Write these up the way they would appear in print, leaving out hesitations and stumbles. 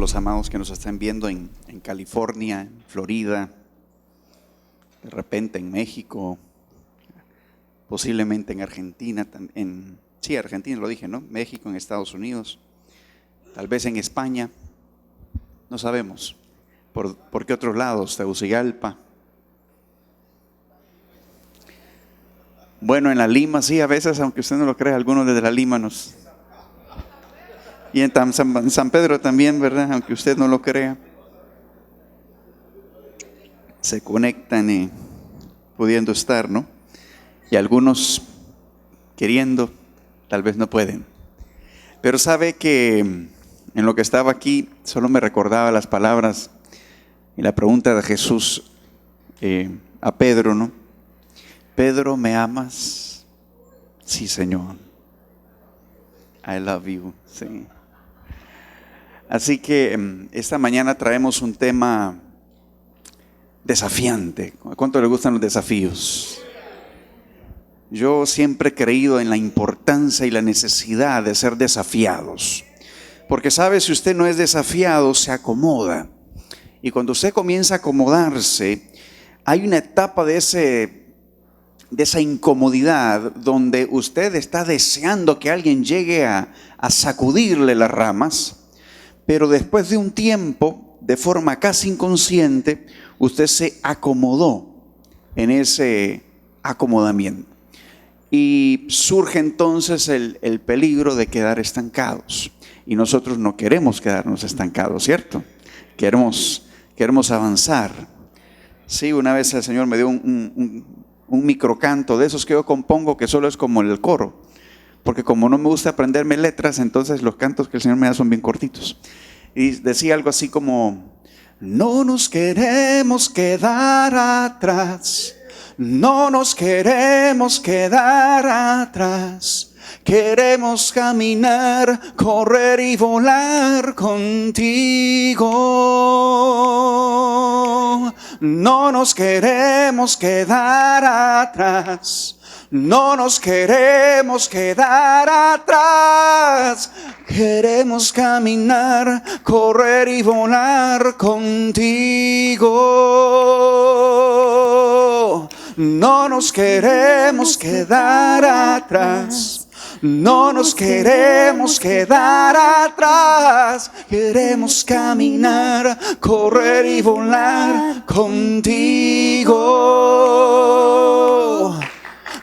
los amados que nos están viendo en California, en Florida, de repente en México, posiblemente en Argentina, Argentina lo dije, ¿no? México, en Estados Unidos, tal vez en España, no sabemos. ¿Por qué otros lados? Tegucigalpa. Bueno, en la Lima, sí, a veces, aunque usted no lo crea, algunos desde la Lima nos... Y en San Pedro también, ¿verdad? Aunque usted no lo crea. Se conectan pudiendo estar, ¿no? Y algunos queriendo, tal vez no pueden. Pero sabe que en lo que estaba aquí, solo me recordaba las palabras y la pregunta de Jesús a Pedro, ¿no? Pedro, ¿me amas? Sí, Señor. I love you. Sí. Así que esta mañana traemos un tema desafiante. ¿Cuánto le gustan los desafíos? Yo siempre he creído en la importancia y la necesidad de ser desafiados. Porque sabe, si usted no es desafiado, se acomoda. Y cuando usted comienza a acomodarse, hay una etapa de esa incomodidad donde usted está deseando que alguien llegue a sacudirle las ramas, pero después de un tiempo, de forma casi inconsciente, usted se acomodó en ese acomodamiento. Y surge entonces el peligro de quedar estancados. Y nosotros no queremos quedarnos estancados, ¿cierto? Queremos avanzar. Sí, una vez el Señor me dio un microcanto de esos que yo compongo, que solo es como el coro, porque como no me gusta aprenderme letras, entonces los cantos que el Señor me da son bien cortitos. Y decía algo así como: no nos queremos quedar atrás, no nos queremos quedar atrás, queremos caminar, correr y volar contigo. No nos queremos quedar atrás, no nos queremos quedar atrás, queremos caminar, correr y volar contigo. No nos queremos quedar atrás, no nos queremos quedar atrás, queremos caminar, correr y volar contigo.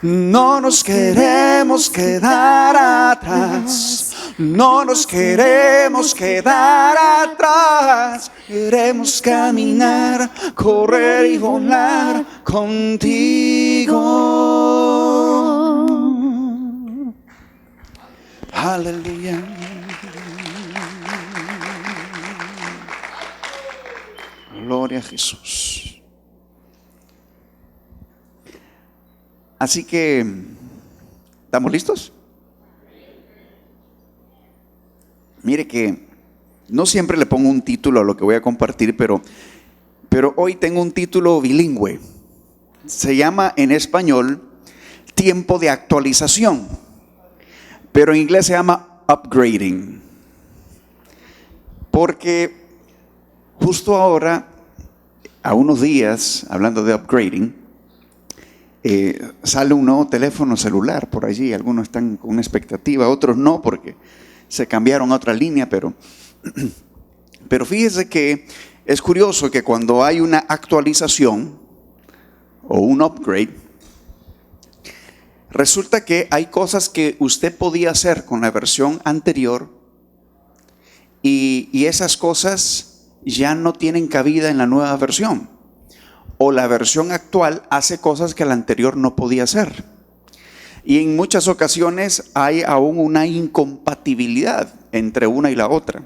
No nos queremos quedar atrás, no nos queremos quedar atrás, queremos caminar, correr y volar contigo. Aleluya. Gloria a Jesús. Así que, ¿estamos listos? Mire que no siempre le pongo un título a lo que voy a compartir, pero hoy tengo un título bilingüe. Se llama en español Tiempo de Actualización, pero en inglés se llama Upgrading. Porque justo ahora, a unos días, hablando de upgrading, sale un nuevo teléfono celular por allí. Algunos están con una expectativa, otros no, porque se cambiaron a otra línea, pero fíjese que es curioso que cuando hay una actualización o un upgrade, resulta que hay cosas que usted podía hacer con la versión anterior y esas cosas ya no tienen cabida en la nueva versión, o la versión actual hace cosas que la anterior no podía hacer. Y en muchas ocasiones hay aún una incompatibilidad entre una y la otra.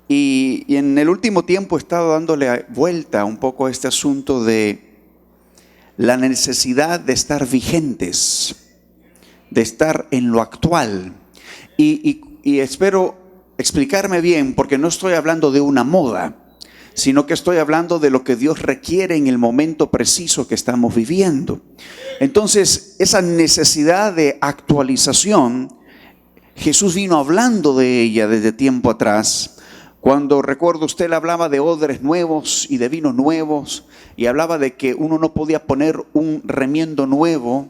Y en el último tiempo he estado dándole vuelta un poco a este asunto de la necesidad de estar vigentes, de estar en lo actual. Y espero explicarme bien, porque no estoy hablando de una moda, sino que estoy hablando de lo que Dios requiere en el momento preciso que estamos viviendo. Entonces, esa necesidad de actualización, Jesús vino hablando de ella desde tiempo atrás, Cuando recuerdo usted le hablaba de odres nuevos y de vinos nuevos, y hablaba de que uno no podía poner un remiendo nuevo,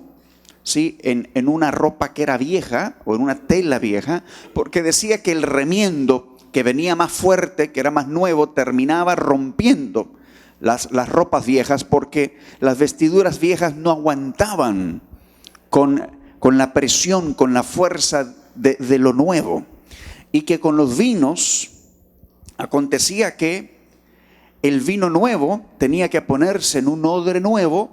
¿sí?, en una ropa que era vieja o en una tela vieja, porque decía que el remiendo que venía más fuerte, que era más nuevo, terminaba rompiendo las ropas viejas, porque las vestiduras viejas no aguantaban con la presión, con la fuerza de lo nuevo. Y que con los vinos acontecía que el vino nuevo tenía que ponerse en un odre nuevo,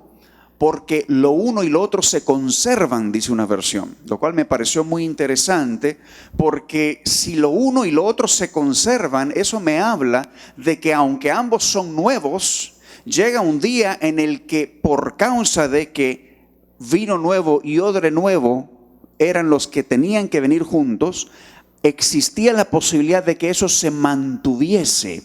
porque lo uno y lo otro se conservan, dice una versión, lo cual me pareció muy interesante, porque si lo uno y lo otro se conservan, eso me habla de que aunque ambos son nuevos, llega un día en el que, por causa de que vino nuevo y odre nuevo eran los que tenían que venir juntos, existía la posibilidad de que eso se mantuviese.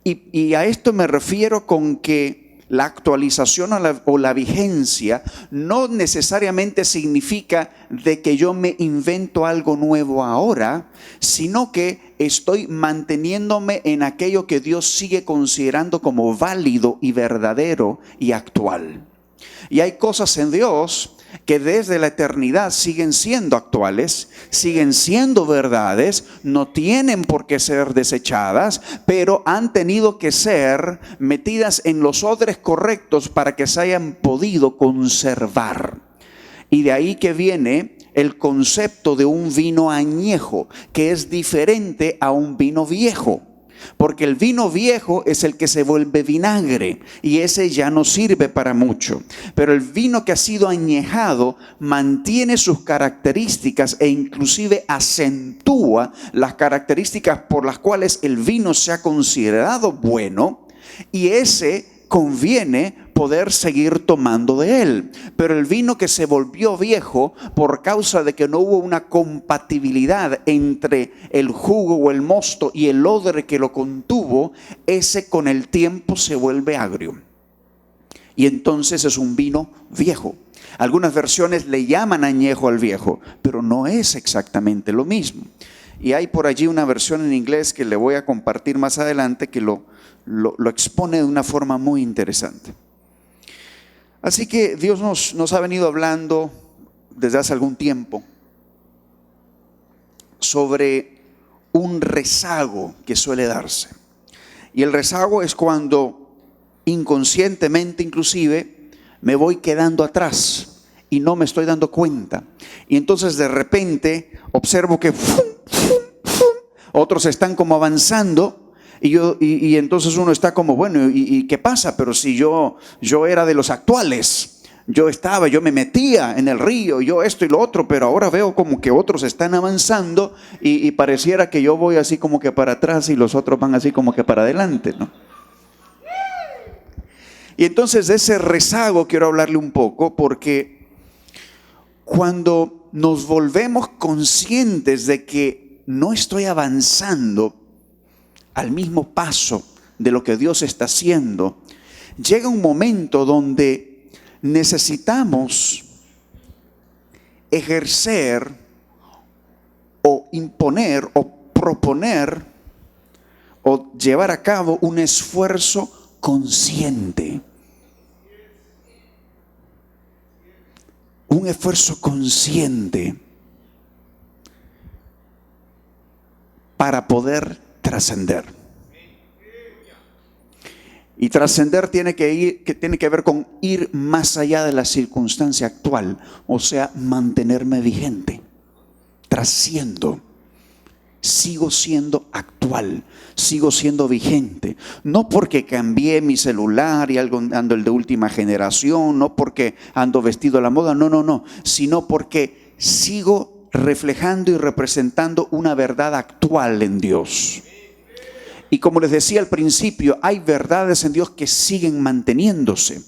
Y a esto me refiero con que la actualización o la vigencia no necesariamente significa de que yo me invento algo nuevo ahora, sino que estoy manteniéndome en aquello que Dios sigue considerando como válido y verdadero y actual. Y hay cosas en Dios que desde la eternidad siguen siendo actuales, siguen siendo verdades, no tienen por qué ser desechadas, pero han tenido que ser metidas en los odres correctos para que se hayan podido conservar. Y de ahí que viene el concepto de un vino añejo, que es diferente a un vino viejo. Porque el vino viejo es el que se vuelve vinagre y ese ya no sirve para mucho. Pero el vino que ha sido añejado mantiene sus características e inclusive acentúa las características por las cuales el vino se ha considerado bueno, y ese conviene poder seguir tomando de él. Pero el vino que se volvió viejo por causa de que no hubo una compatibilidad entre el jugo o el mosto y el odre que lo contuvo, ese con el tiempo se vuelve agrio. Y entonces es un vino viejo. Algunas versiones le llaman añejo al viejo, pero no es exactamente lo mismo. Y hay por allí una versión en inglés que le voy a compartir más adelante que lo expone de una forma muy interesante. Así que Dios nos ha venido hablando desde hace algún tiempo sobre un rezago que suele darse. Y el rezago es cuando inconscientemente inclusive me voy quedando atrás y no me estoy dando cuenta. Y entonces de repente observo que otros están como avanzando. Y entonces uno está como, bueno, ¿y qué pasa? Pero si yo era de los actuales, yo me metía en el río, yo esto y lo otro, pero ahora veo como que otros están avanzando y pareciera que yo voy así como que para atrás y los otros van así como que para adelante, ¿no? Y entonces de ese rezago quiero hablarle un poco, porque cuando nos volvemos conscientes de que no estoy avanzando al mismo paso de lo que Dios está haciendo, llega un momento donde necesitamos ejercer o imponer o proponer o llevar a cabo un esfuerzo consciente. Un esfuerzo consciente para poder trascender. Y trascender tiene que ver con ir más allá de la circunstancia actual, o sea, mantenerme vigente. Trasciendo. Sigo siendo actual, sigo siendo vigente. No porque cambié mi celular y ando el de última generación, no porque ando vestido a la moda, no, sino porque sigo reflejando y representando una verdad actual en Dios. Y como les decía al principio, hay verdades en Dios que siguen manteniéndose,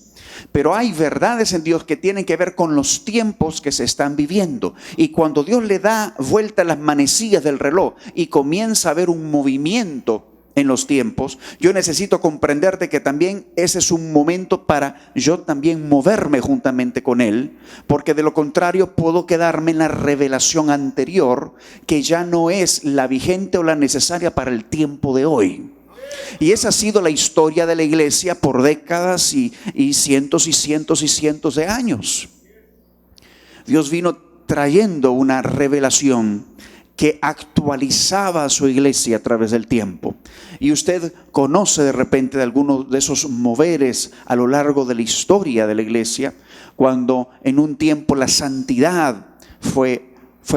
pero hay verdades en Dios que tienen que ver con los tiempos que se están viviendo. Y cuando Dios le da vuelta a las manecillas del reloj y comienza a haber un movimiento en los tiempos, yo necesito comprender de que también ese es un momento para yo también moverme juntamente con Él, porque de lo contrario puedo quedarme en la revelación anterior, que ya no es la vigente o la necesaria para el tiempo de hoy. Y esa ha sido la historia de la iglesia por décadas y cientos y cientos y cientos de años. Dios vino trayendo una revelación que actualizaba a su iglesia a través del tiempo. Y usted conoce de repente de algunos de esos moveres a lo largo de la historia de la iglesia, cuando en un tiempo la santidad fue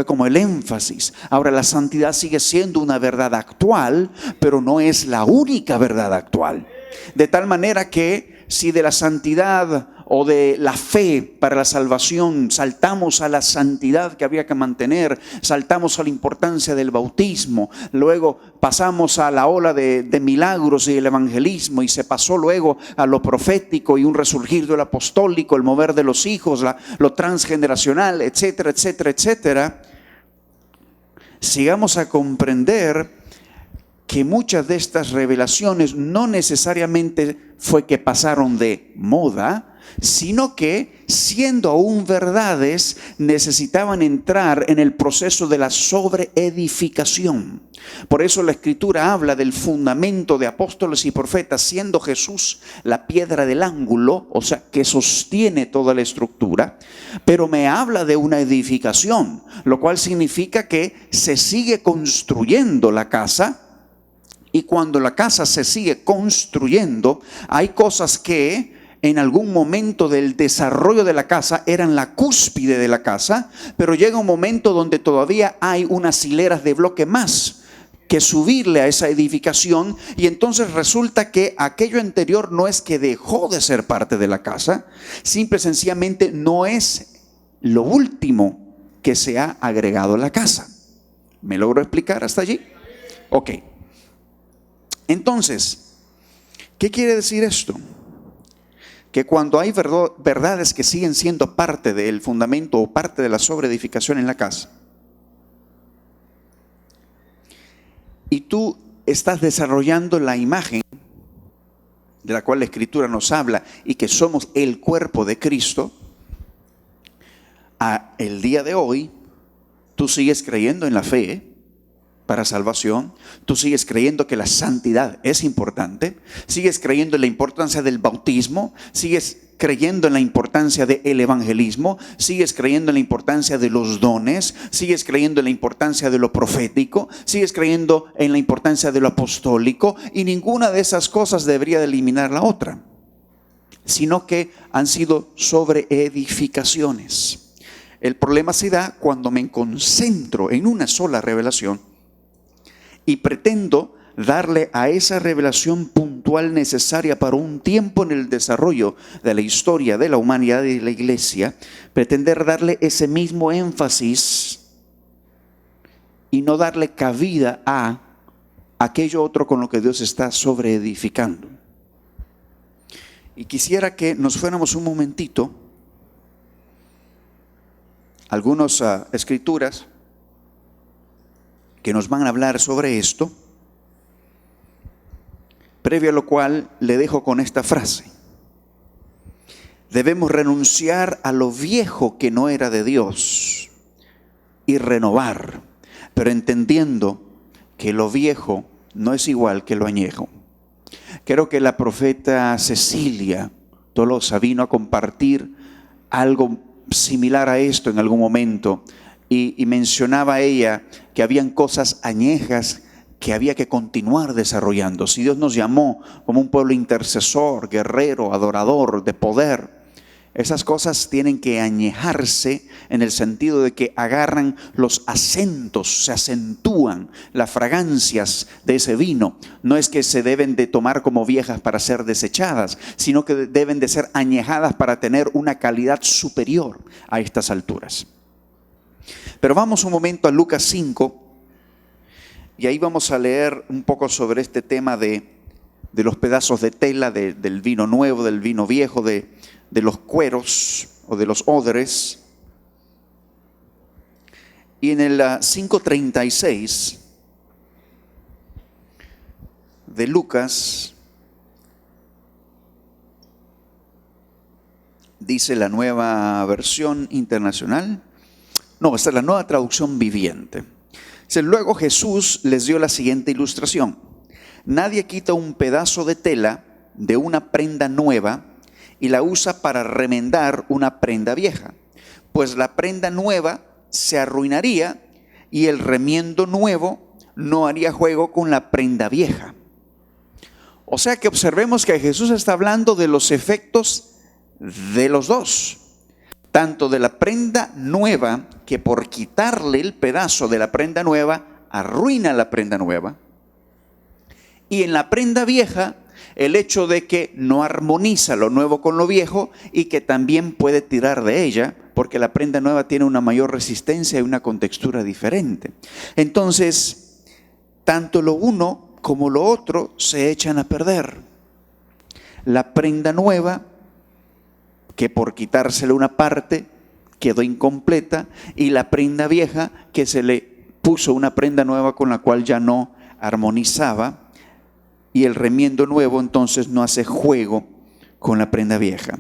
como el énfasis. Ahora la santidad sigue siendo una verdad actual, pero no es la única verdad actual. De tal manera que si de la santidad o de la fe para la salvación saltamos a la santidad que había que mantener, saltamos a la importancia del bautismo, luego pasamos a la ola de milagros y el evangelismo, y se pasó luego a lo profético y un resurgir del apostólico, el mover de los hijos, lo transgeneracional, etcétera, etcétera, etcétera. Sigamos a comprender que muchas de estas revelaciones no necesariamente fue que pasaron de moda, sino que, siendo aún verdades, necesitaban entrar en el proceso de la sobreedificación. Por eso la Escritura habla del fundamento de apóstoles y profetas, siendo Jesús la piedra del ángulo, o sea, que sostiene toda la estructura, pero me habla de una edificación, lo cual significa que se sigue construyendo la casa. Y cuando la casa se sigue construyendo, hay cosas que en algún momento del desarrollo de la casa eran la cúspide de la casa, pero llega un momento donde todavía hay unas hileras de bloque más que subirle a esa edificación, y entonces resulta que aquello anterior no es que dejó de ser parte de la casa, simple y sencillamente no es lo último que se ha agregado a la casa. ¿Me logro explicar hasta allí? Ok. Entonces, ¿qué quiere decir esto? Que cuando hay verdades que siguen siendo parte del fundamento o parte de la sobreedificación en la casa, y tú estás desarrollando la imagen de la cual la Escritura nos habla y que somos el cuerpo de Cristo, a el día de hoy tú sigues creyendo en la fe para salvación, tú sigues creyendo que la santidad es importante, sigues creyendo en la importancia del bautismo, sigues creyendo en la importancia del evangelismo, sigues creyendo en la importancia de los dones, sigues creyendo en la importancia de lo profético, sigues creyendo en la importancia de lo apostólico, y ninguna de esas cosas debería de eliminar la otra, sino que han sido sobreedificaciones. El problema se da cuando me concentro en una sola revelación y pretendo darle a esa revelación puntual necesaria para un tiempo en el desarrollo de la historia de la humanidad y de la iglesia, pretender darle ese mismo énfasis y no darle cabida a aquello otro con lo que Dios está sobreedificando. Y quisiera que nos fuéramos un momentito a algunas escrituras que nos van a hablar sobre esto, previo a lo cual le dejo con esta frase: debemos renunciar a lo viejo que no era de Dios y renovar, pero entendiendo que lo viejo no es igual que lo añejo. Creo que la profeta Cecilia Tolosa vino a compartir algo similar a esto en algún momento, y mencionaba ella que habían cosas añejas que había que continuar desarrollando. Si Dios nos llamó como un pueblo intercesor, guerrero, adorador, de poder, esas cosas tienen que añejarse en el sentido de que agarran los acentos, se acentúan las fragancias de ese vino. No es que se deben de tomar como viejas para ser desechadas, sino que deben de ser añejadas para tener una calidad superior a estas alturas. Pero vamos un momento a Lucas 5, y ahí vamos a leer un poco sobre este tema de los pedazos de tela, del vino nuevo, del vino viejo, de los cueros o de los odres. Y en el 5:36 de Lucas, dice la Nueva Versión Internacional. No, esta es la Nueva Traducción Viviente. Dice: luego Jesús les dio la siguiente ilustración. Nadie quita un pedazo de tela de una prenda nueva y la usa para remendar una prenda vieja, pues la prenda nueva se arruinaría y el remiendo nuevo no haría juego con la prenda vieja. O sea que observemos que Jesús está hablando de los efectos de los dos, tanto de la prenda nueva, que por quitarle el pedazo de la prenda nueva arruina la prenda nueva, y en la prenda vieja el hecho de que no armoniza lo nuevo con lo viejo y que también puede tirar de ella, porque la prenda nueva tiene una mayor resistencia y una contextura diferente. Entonces, tanto lo uno como lo otro se echan a perder. La prenda nueva, que por quitársele una parte quedó incompleta, y la prenda vieja, que se le puso una prenda nueva con la cual ya no armonizaba, y el remiendo nuevo entonces no hace juego con la prenda vieja.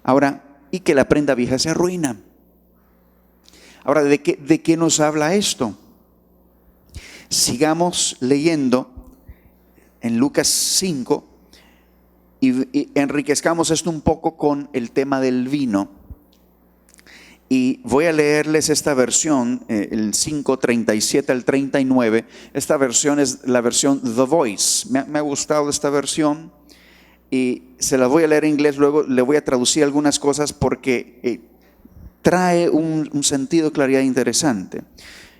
Ahora, y que la prenda vieja se arruina. Ahora, ¿de qué nos habla esto? Sigamos leyendo en Lucas 5 y enriquezcamos esto un poco con el tema del vino. Y voy a leerles esta versión, el 5:37 al 39. Esta versión es la versión The Voice. Me ha gustado esta versión y se la voy a leer en inglés. Luego le voy a traducir algunas cosas porque trae un sentido, claridad interesante.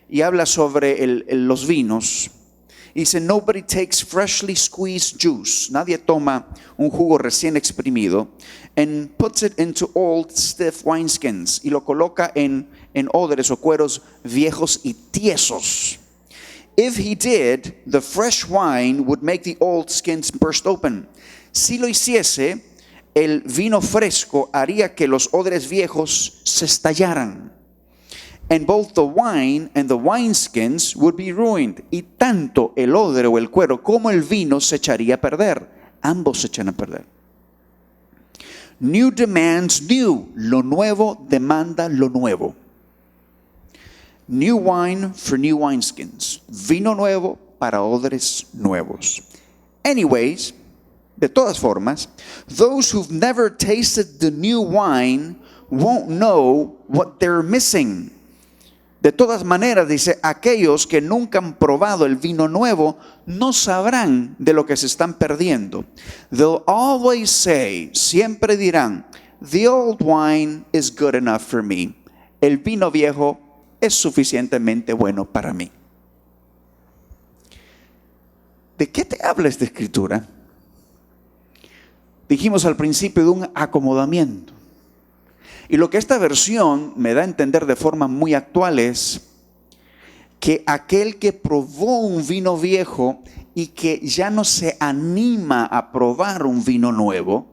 Y habla sobre los vinos. Dice: nobody takes freshly squeezed juice. Nadie toma un jugo recién exprimido and puts it into old stiff wineskins, y lo coloca en odres o cueros viejos y tiesos. If he did, the fresh wine would make the old skins burst open. Si lo hiciese, el vino fresco haría que los odres viejos se estallaran. And both the wine and the wineskins would be ruined. Y tanto el odre o el cuero como el vino se echaría a perder. Ambos se echan a perder. New demands new. Lo nuevo demanda lo nuevo. New wine for new wineskins. Vino nuevo para odres nuevos. Anyways, de todas formas, those who've never tasted the new wine won't know what they're missing. De todas maneras, dice, aquellos que nunca han probado el vino nuevo no sabrán de lo que se están perdiendo. They'll always say, siempre dirán, the old wine is good enough for me. El vino viejo es suficientemente bueno para mí. ¿De qué te habla esta escritura? Dijimos al principio de un acomodamiento. Y lo que esta versión me da a entender de forma muy actual es que aquel que probó un vino viejo y que ya no se anima a probar un vino nuevo,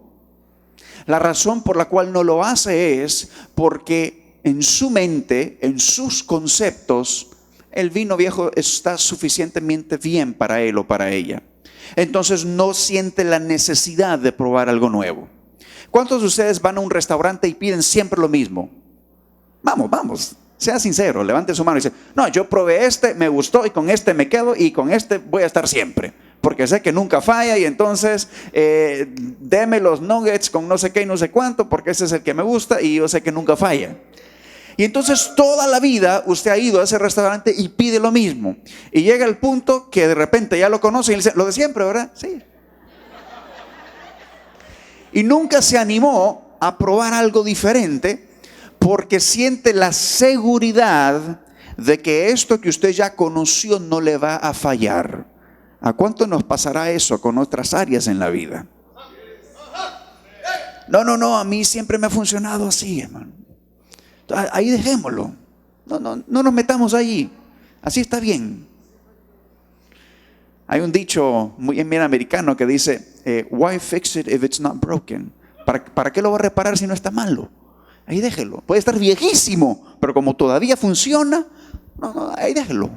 la razón por la cual no lo hace es porque en su mente, en sus conceptos, el vino viejo está suficientemente bien para él o para ella. Entonces no siente la necesidad de probar algo nuevo. ¿Cuántos de ustedes van a un restaurante y piden siempre lo mismo? Vamos, sea sincero, levante su mano y dice: no, yo probé este, me gustó y con este me quedo y con este voy a estar siempre, porque sé que nunca falla y entonces deme los nuggets con no sé qué y no sé cuánto, porque ese es el que me gusta y yo sé que nunca falla. Y entonces toda la vida usted ha ido a ese restaurante y pide lo mismo. Y llega el punto que de repente ya lo conoce y le dice: lo de siempre, ¿verdad? Sí. Y nunca se animó a probar algo diferente porque siente la seguridad de que esto que usted ya conoció no le va a fallar. ¿A cuánto nos pasará eso con otras áreas en la vida? No, a mí siempre me ha funcionado así, hermano. Ahí dejémoslo. No nos metamos ahí. Así está bien. Hay un dicho muy bien americano que dice: why fix it if it's not broken? ¿Para qué lo va a reparar si no está malo? Ahí déjelo. Puede estar viejísimo, pero como todavía funciona, ahí déjelo.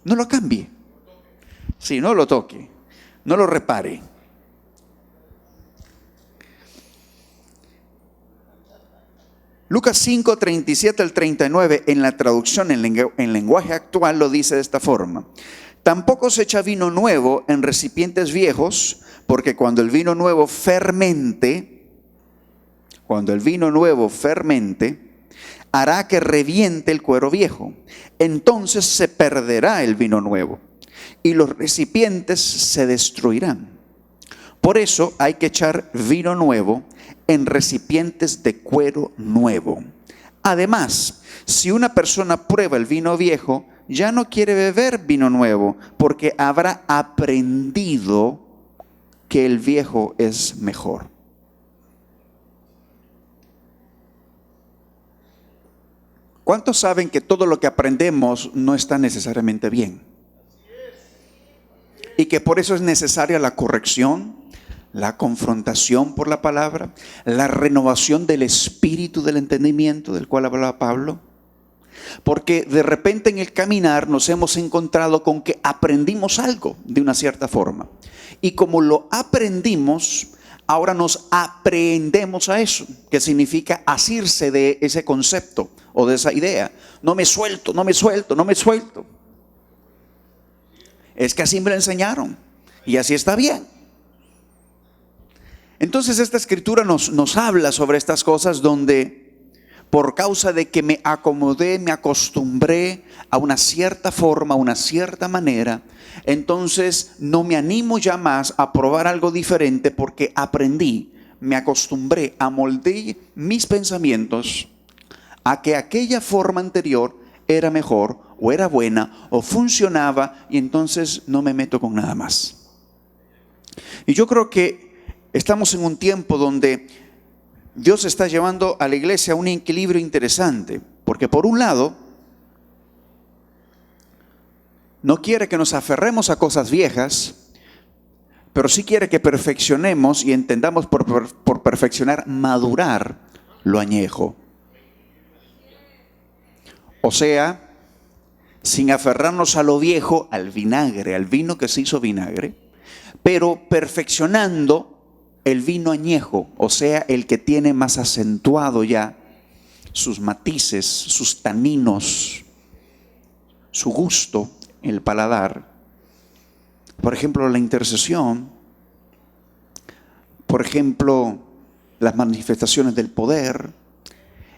No lo cambie. Sí, no lo toque. No lo repare. Lucas 5, 37 al 39, en la traducción en lenguaje actual lo dice de esta forma. Tampoco se echa vino nuevo en recipientes viejos, porque cuando el vino nuevo fermente, hará que reviente el cuero viejo. Entonces se perderá el vino nuevo y los recipientes se destruirán. Por eso hay que echar vino nuevo en recipientes de cuero nuevo. Además, si una persona prueba el vino viejo, ya no quiere beber vino nuevo, porque habrá aprendido que el viejo es mejor. ¿Cuántos saben que todo lo que aprendemos no está necesariamente bien? Y que por eso es necesaria la corrección, la confrontación por la palabra, la renovación del espíritu del entendimiento del cual hablaba Pablo. Porque de repente en el caminar nos hemos encontrado con que aprendimos algo de una cierta forma. Y como lo aprendimos, ahora nos aprendemos a eso, que significa asirse de ese concepto o de esa idea. No me suelto. Es que así me lo enseñaron y así está bien. Entonces esta escritura nos habla sobre estas cosas donde por causa de que me acomodé, me acostumbré a una cierta forma, a una cierta manera, entonces no me animo ya más a probar algo diferente porque aprendí, me acostumbré, amoldé mis pensamientos a que aquella forma anterior era mejor o era buena o funcionaba y entonces no me meto con nada más. Y yo creo que estamos en un tiempo donde Dios está llevando a la iglesia a un equilibrio interesante, porque por un lado, no quiere que nos aferremos a cosas viejas, pero sí quiere que perfeccionemos y entendamos por perfeccionar, madurar lo añejo. O sea, sin aferrarnos a lo viejo, al vinagre, al vino que se hizo vinagre, pero perfeccionando el vino añejo, o sea, el que tiene más acentuado ya sus matices, sus taninos, su gusto en el paladar. Por ejemplo, la intercesión, por ejemplo, las manifestaciones del poder.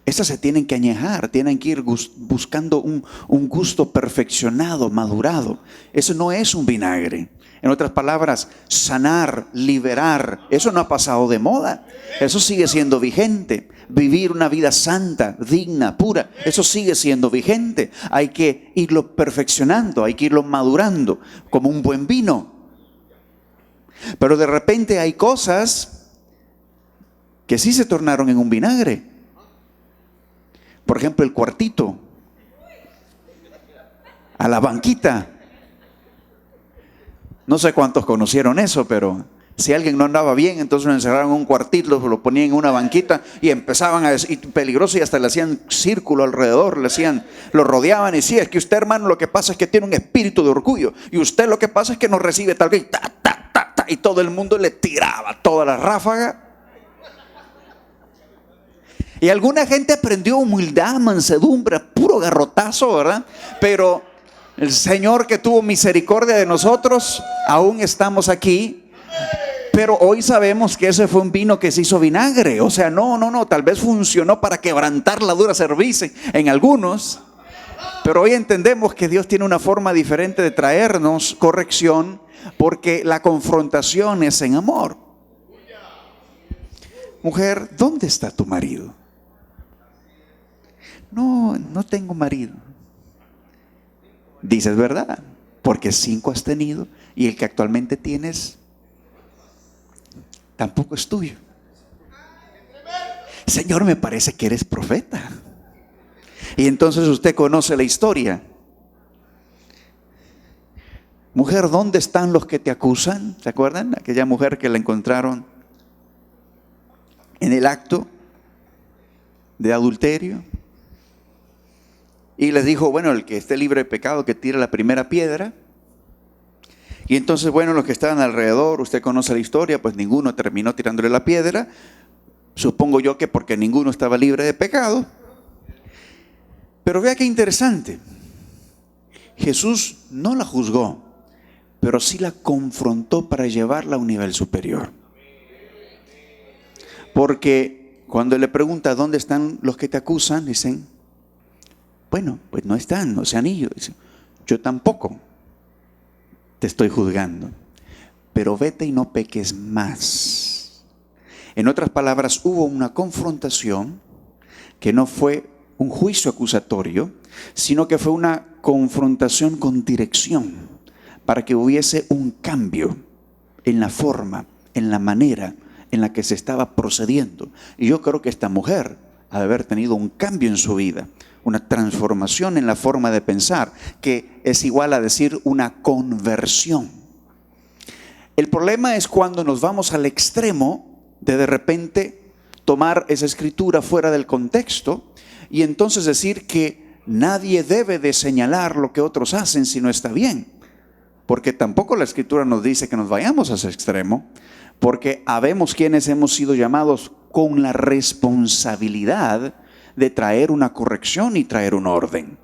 Estas se tienen que añejar, tienen que ir buscando un gusto perfeccionado, madurado. Eso no es un vinagre. En otras palabras, sanar, liberar, eso no ha pasado de moda. Eso sigue siendo vigente. Vivir una vida santa, digna, pura, eso sigue siendo vigente. Hay que irlo perfeccionando, hay que irlo madurando, como un buen vino. Pero de repente hay cosas que sí se tornaron en un vinagre. Por ejemplo, el cuartito, a la banquita. No sé cuántos conocieron eso, pero si alguien no andaba bien, entonces lo encerraron en un cuartito, lo ponían en una banquita y empezaban a decir, peligroso, y hasta le hacían círculo alrededor, lo rodeaban y decían, es que usted, hermano, lo que pasa es que tiene un espíritu de orgullo, y usted lo que pasa es que no recibe tal vez, y todo el mundo le tiraba toda la ráfaga. Y alguna gente aprendió humildad, mansedumbre, puro garrotazo, ¿verdad? Pero el Señor, que tuvo misericordia de nosotros, aún estamos aquí. Pero hoy sabemos que ese fue un vino que se hizo vinagre. O sea, no, tal vez funcionó para quebrantar la dura cerviz en algunos. Pero hoy entendemos que Dios tiene una forma diferente de traernos corrección, porque la confrontación es en amor. Mujer, ¿dónde está tu marido? No tengo marido. Dices verdad, porque 5 has tenido y el que actualmente tienes tampoco es tuyo. Señor, me parece que eres profeta. Y entonces usted conoce la historia. Mujer, ¿dónde están los que te acusan? ¿Se acuerdan? Aquella mujer que la encontraron en el acto de adulterio. Y les dijo, bueno, el que esté libre de pecado, que tire la primera piedra. Y entonces, bueno, los que estaban alrededor, usted conoce la historia, pues ninguno terminó tirándole la piedra. Supongo yo que porque ninguno estaba libre de pecado. Pero vea qué interesante. Jesús no la juzgó, pero sí la confrontó para llevarla a un nivel superior. Porque cuando le pregunta dónde están los que te acusan, dicen, bueno, pues no están, no se han ido. Dicen, yo tampoco te estoy juzgando, pero vete y no peques más. En otras palabras, hubo una confrontación que no fue un juicio acusatorio, sino que fue una confrontación con dirección, para que hubiese un cambio en la forma, en la manera en la que se estaba procediendo. Y yo creo que esta mujer ha de haber tenido un cambio en su vida, una transformación en la forma de pensar, que es igual a decir una conversión. El problema es cuando nos vamos al extremo de repente tomar esa escritura fuera del contexto y entonces decir que nadie debe de señalar lo que otros hacen si no está bien. Porque tampoco la escritura nos dice que nos vayamos a ese extremo, porque habemos quienes hemos sido llamados con la responsabilidad de traer una corrección y traer un orden.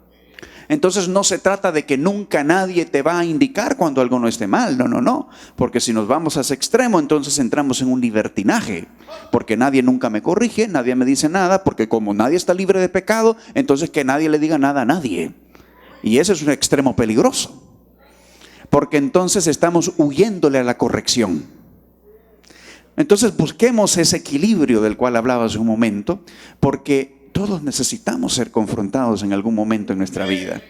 Entonces no se trata de que nunca nadie te va a indicar cuando algo no esté mal, no, porque si nos vamos a ese extremo entonces entramos en un libertinaje, porque nadie nunca me corrige, nadie me dice nada, porque como nadie está libre de pecado, entonces que nadie le diga nada a nadie. Y ese es un extremo peligroso, porque entonces estamos huyéndole a la corrección. Entonces busquemos ese equilibrio del cual hablaba hace un momento, porque todos necesitamos ser confrontados en algún momento en nuestra vida.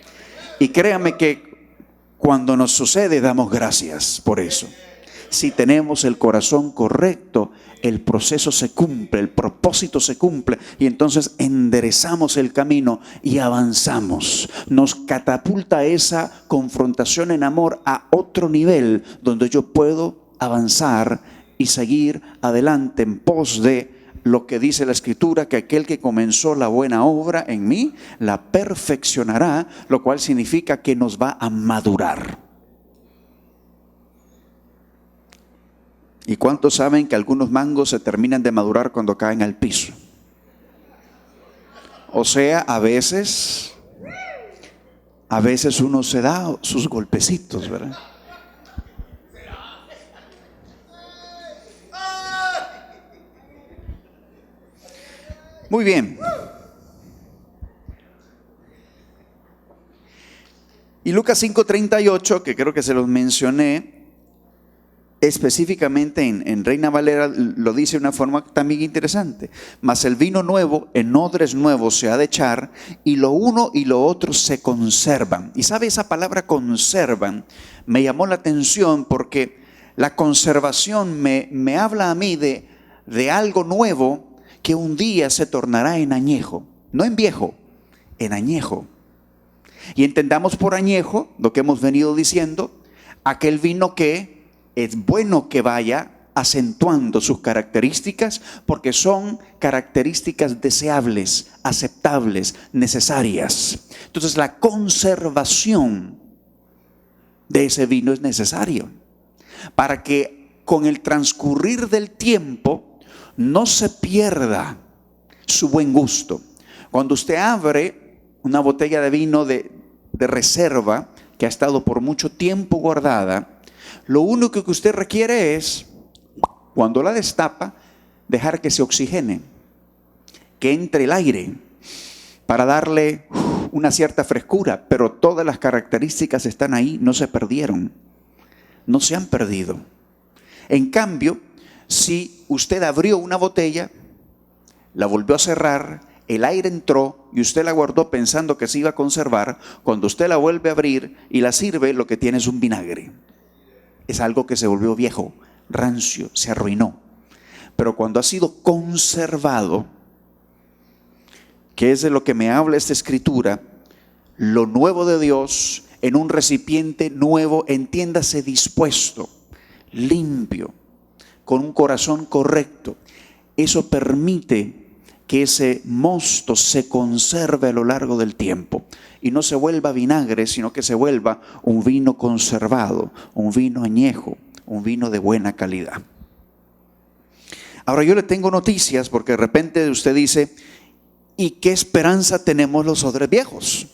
Y créame que cuando nos sucede damos gracias por eso. Si tenemos el corazón correcto, el proceso se cumple, el propósito se cumple y entonces enderezamos el camino y avanzamos. Nos catapulta esa confrontación en amor a otro nivel donde yo puedo avanzar y seguir adelante en pos de lo que dice la Escritura, que aquel que comenzó la buena obra en mí, la perfeccionará, lo cual significa que nos va a madurar. ¿Y cuántos saben que algunos mangos se terminan de madurar cuando caen al piso? O sea, a veces uno se da sus golpecitos, ¿verdad? Muy bien. Y Lucas 5:38, que creo que se los mencioné, específicamente en Reina Valera, lo dice de una forma también interesante. Mas el vino nuevo en odres nuevos se ha de echar, y lo uno y lo otro se conservan. Y sabe, esa palabra conservan me llamó la atención porque la conservación me habla a mí de algo nuevo que un día se tornará en añejo, no en viejo, en añejo. Y entendamos por añejo lo que hemos venido diciendo, aquel vino que es bueno que vaya acentuando sus características, porque son características deseables, aceptables, necesarias. Entonces la conservación de ese vino es necesario para que con el transcurrir del tiempo no se pierda su buen gusto. Cuando usted abre una botella de vino de reserva que ha estado por mucho tiempo guardada, lo único que usted requiere es, cuando la destapa, dejar que se oxigene, que entre el aire para darle una cierta frescura, pero todas las características están ahí, no se perdieron, no se han perdido. En cambio, si usted abrió una botella, la volvió a cerrar, el aire entró y usted la guardó pensando que se iba a conservar, cuando usted la vuelve a abrir y la sirve, lo que tiene es un vinagre. Es algo que se volvió viejo, rancio, se arruinó. Pero cuando ha sido conservado, que es de lo que me habla esta escritura, lo nuevo de Dios en un recipiente nuevo, entiéndase dispuesto, limpio, con un corazón correcto, eso permite que ese mosto se conserve a lo largo del tiempo y no se vuelva vinagre, sino que se vuelva un vino conservado, un vino añejo, un vino de buena calidad. Ahora yo le tengo noticias, porque de repente usted dice: ¿y qué esperanza tenemos los odres viejos?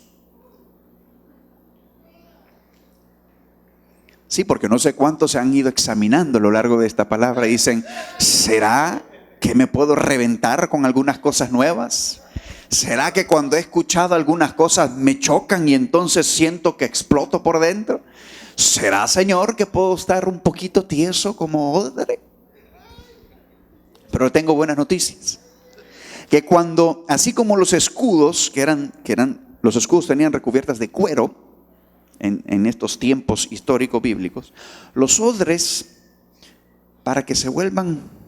Sí, porque no sé cuántos se han ido examinando a lo largo de esta palabra y dicen: ¿será que me puedo reventar con algunas cosas nuevas? ¿Será que cuando he escuchado algunas cosas me chocan y entonces siento que exploto por dentro? ¿Será, Señor, que puedo estar un poquito tieso como odre? Pero tengo buenas noticias. Que cuando, así como los escudos, los escudos tenían recubiertas de cuero en estos tiempos históricos bíblicos, los odres, para que se vuelvan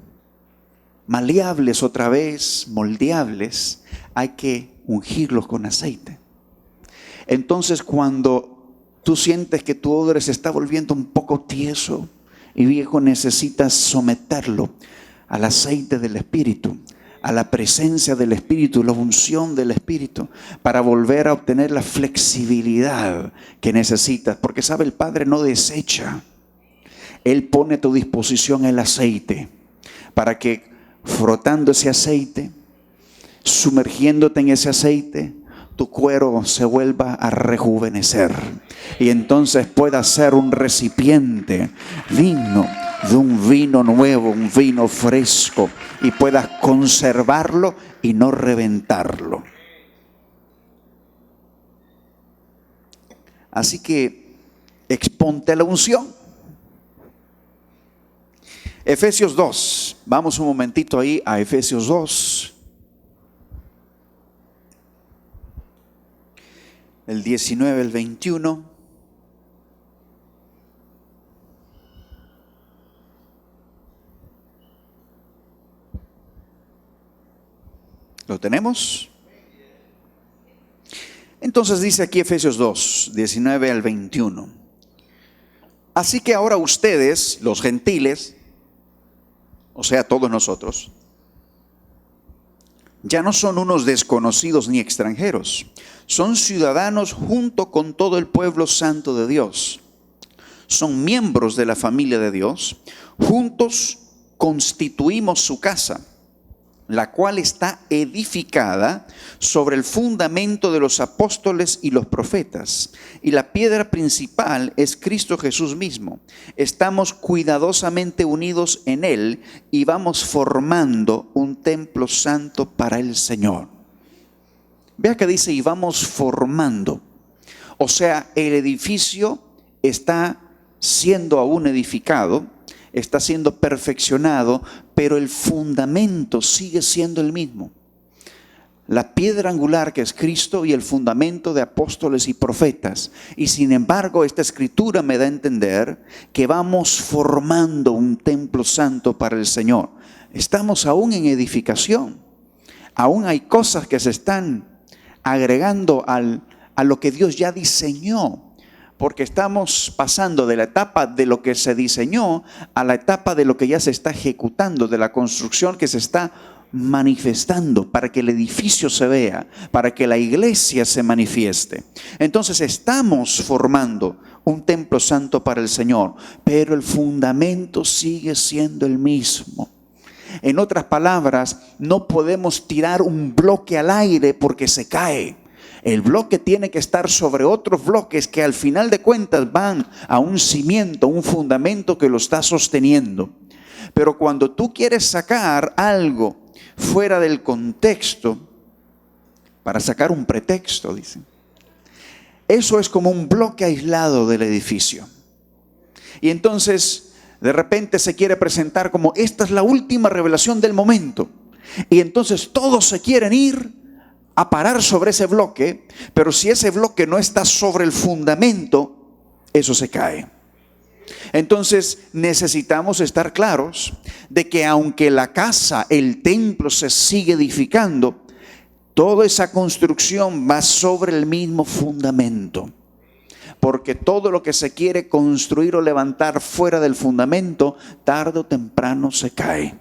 maleables otra vez, moldeables, hay que ungirlos con aceite. Entonces, cuando tú sientes que tu odre se está volviendo un poco tieso y viejo, necesitas someterlo al aceite del Espíritu, a la presencia del Espíritu, la unción del Espíritu, para volver a obtener la flexibilidad que necesitas. Porque sabe, el Padre no desecha. Él pone a tu disposición el aceite para que, frotando ese aceite, sumergiéndote en ese aceite, tu cuero se vuelva a rejuvenecer y entonces pueda ser un recipiente digno de un vino nuevo, un vino fresco, y puedas conservarlo y no reventarlo. Así que exponte a la unción. Efesios 2, vamos un momentito ahí a Efesios 2. El 19, el 21. ¿Lo tenemos? Entonces dice aquí Efesios 2, 19 al 21. Así que ahora ustedes, los gentiles, o sea, todos nosotros, ya no son unos desconocidos ni extranjeros, son ciudadanos junto con todo el pueblo santo de Dios. Son miembros de la familia de Dios. Juntos constituimos su casa, la cual está edificada sobre el fundamento de los apóstoles y los profetas. Y la piedra principal es Cristo Jesús mismo. Estamos cuidadosamente unidos en Él y vamos formando un templo santo para el Señor. Vea que dice: y vamos formando. O sea, el edificio está siendo aún edificado, está siendo perfeccionado, pero el fundamento sigue siendo el mismo. La piedra angular, que es Cristo, y el fundamento de apóstoles y profetas. Y sin embargo, esta escritura me da a entender que vamos formando un templo santo para el Señor. Estamos aún en edificación. Aún hay cosas que se están agregando a lo que Dios ya diseñó. Porque estamos pasando de la etapa de lo que se diseñó a la etapa de lo que ya se está ejecutando, de la construcción que se está manifestando para que el edificio se vea, para que la iglesia se manifieste. Entonces estamos formando un templo santo para el Señor, pero el fundamento sigue siendo el mismo. En otras palabras, no podemos tirar un bloque al aire porque se cae. El bloque tiene que estar sobre otros bloques que al final de cuentas van a un cimiento, un fundamento que lo está sosteniendo. Pero cuando tú quieres sacar algo fuera del contexto, para sacar un pretexto, dicen, eso es como un bloque aislado del edificio. Y entonces de repente se quiere presentar como: esta es la última revelación del momento. Y entonces todos se quieren ir a parar sobre ese bloque, pero si ese bloque no está sobre el fundamento, eso se cae. Entonces necesitamos estar claros de que aunque la casa, el templo se sigue edificando, toda esa construcción va sobre el mismo fundamento. Porque todo lo que se quiere construir o levantar fuera del fundamento, tarde o temprano se cae.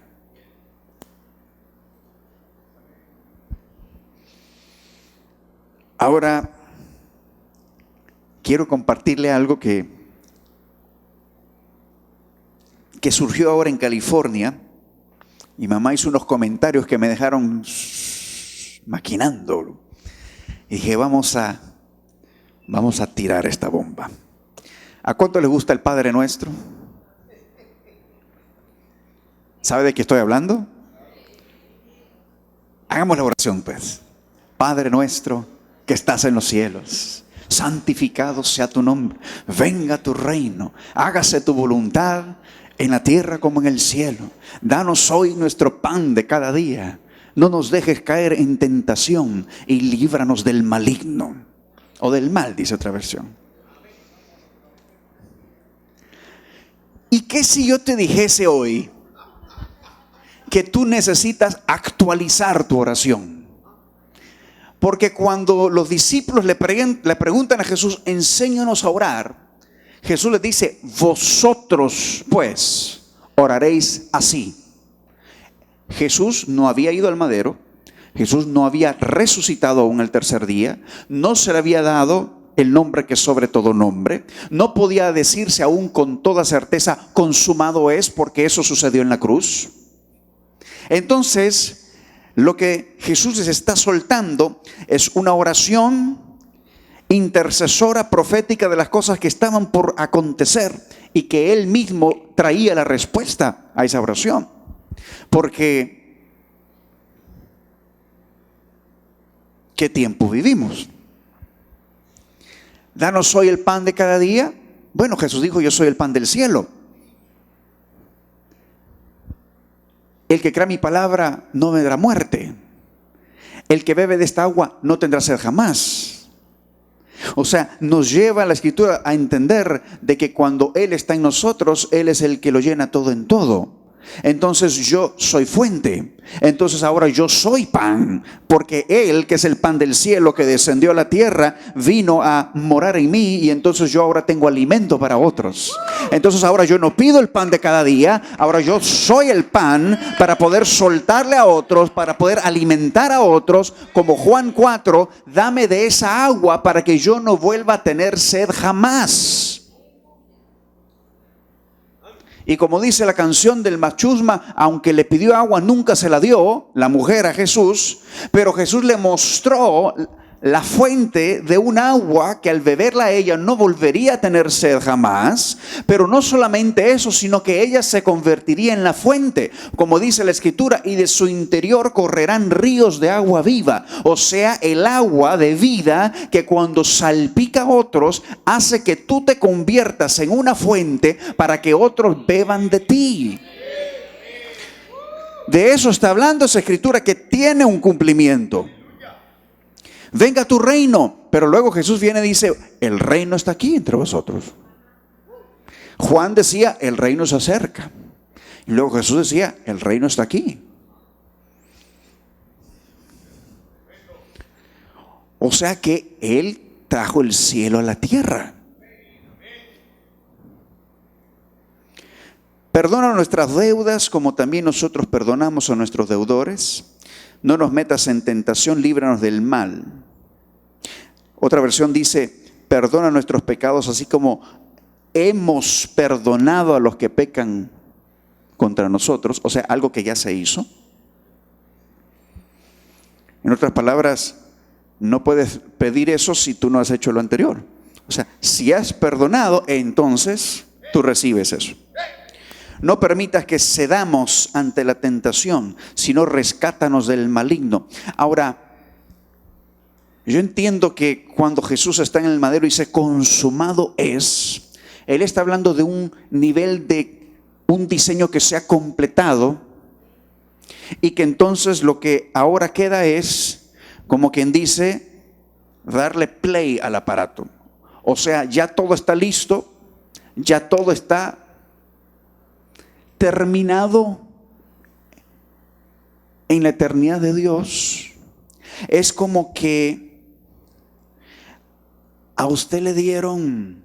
Ahora, quiero compartirle algo que surgió ahora en California. Mi mamá hizo unos comentarios que me dejaron maquinando. Y dije, vamos a tirar esta bomba. ¿A cuánto les gusta el Padre Nuestro? ¿Sabe de qué estoy hablando? Hagamos la oración, pues. Padre nuestro que estás en los cielos, santificado sea tu nombre. Venga tu reino. Hágase tu voluntad en la tierra como en el cielo. Danos hoy nuestro pan de cada día. No nos dejes caer en tentación y líbranos del maligno. O del mal, dice otra versión. ¿Y qué si yo te dijese hoy que tú necesitas actualizar tu oración? Porque cuando los discípulos le preguntan a Jesús, enséñanos a orar, Jesús les dice, vosotros pues oraréis así. Jesús no había ido al madero, Jesús no había resucitado aún el tercer día, no se le había dado el nombre que es sobre todo nombre, no podía decirse aún con toda certeza, consumado es, porque eso sucedió en la cruz. Entonces, lo que Jesús les está soltando es una oración intercesora profética de las cosas que estaban por acontecer y que Él mismo traía la respuesta a esa oración. Porque, ¿qué tiempo vivimos? Danos hoy el pan de cada día. Bueno, Jesús dijo, yo soy el pan del cielo. El que crea mi palabra no vendrá muerte. El que bebe de esta agua no tendrá sed jamás. O sea, nos lleva la Escritura a entender de que cuando Él está en nosotros, Él es el que lo llena todo en todo. Entonces yo soy fuente. Entonces ahora yo soy pan, porque Él, que es el pan del cielo que descendió a la tierra, vino a morar en mí, y entonces yo ahora tengo alimento para otros. Entonces ahora yo no pido el pan de cada día, ahora yo soy el pan para poder soltarle a otros, para poder alimentar a otros. Como Juan 4, dame de esa agua para que yo no vuelva a tener sed jamás. Y como dice la canción del Machusma, aunque le pidió agua, nunca se la dio la mujer a Jesús, pero Jesús le mostró la fuente de un agua que al beberla a ella no volvería a tener sed jamás. Pero no solamente eso, sino que ella se convertiría en la fuente, como dice la Escritura, y de su interior correrán ríos de agua viva. O sea, el agua de vida que cuando salpica a otros hace que tú te conviertas en una fuente para que otros beban de ti. De eso está hablando esa Escritura, que tiene un cumplimiento. Venga tu reino. Pero luego Jesús viene y dice, el reino está aquí entre vosotros. Juan decía, el reino se acerca. Y luego Jesús decía, el reino está aquí. O sea que Él trajo el cielo a la tierra. Perdona nuestras deudas como también nosotros perdonamos a nuestros deudores. No nos metas en tentación, líbranos del mal. Otra versión dice, perdona nuestros pecados así como hemos perdonado a los que pecan contra nosotros. O sea, algo que ya se hizo. En otras palabras, no puedes pedir eso si tú no has hecho lo anterior. O sea, si has perdonado, entonces tú recibes eso. No permitas que cedamos ante la tentación, sino rescátanos del maligno. Ahora, yo entiendo que cuando Jesús está en el madero y dice consumado es, Él está hablando de un nivel de un diseño que se ha completado y que entonces lo que ahora queda es, como quien dice, darle play al aparato. O sea, ya todo está listo, ya todo está terminado en la eternidad de Dios. Es como que a usted le dieron,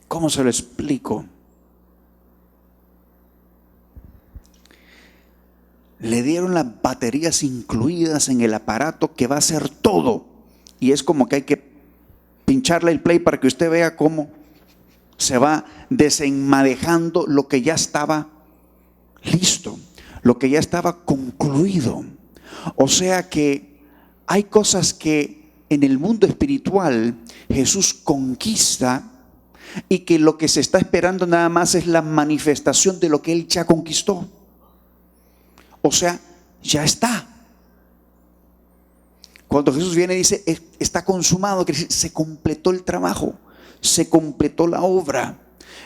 ¿cómo se lo explico? Le dieron las baterías incluidas en el aparato que va a hacer todo. y es como que hay que pincharle el play para que usted vea cómo se va desenmadejando lo que ya estaba listo, lo que ya estaba concluido. O sea que hay cosas que en el mundo espiritual Jesús conquista y que lo que se está esperando nada más es la manifestación de lo que Él ya conquistó. O sea, ya está. Cuando Jesús viene y dice, está consumado, quiere decir, se completó el trabajo, se completó la obra.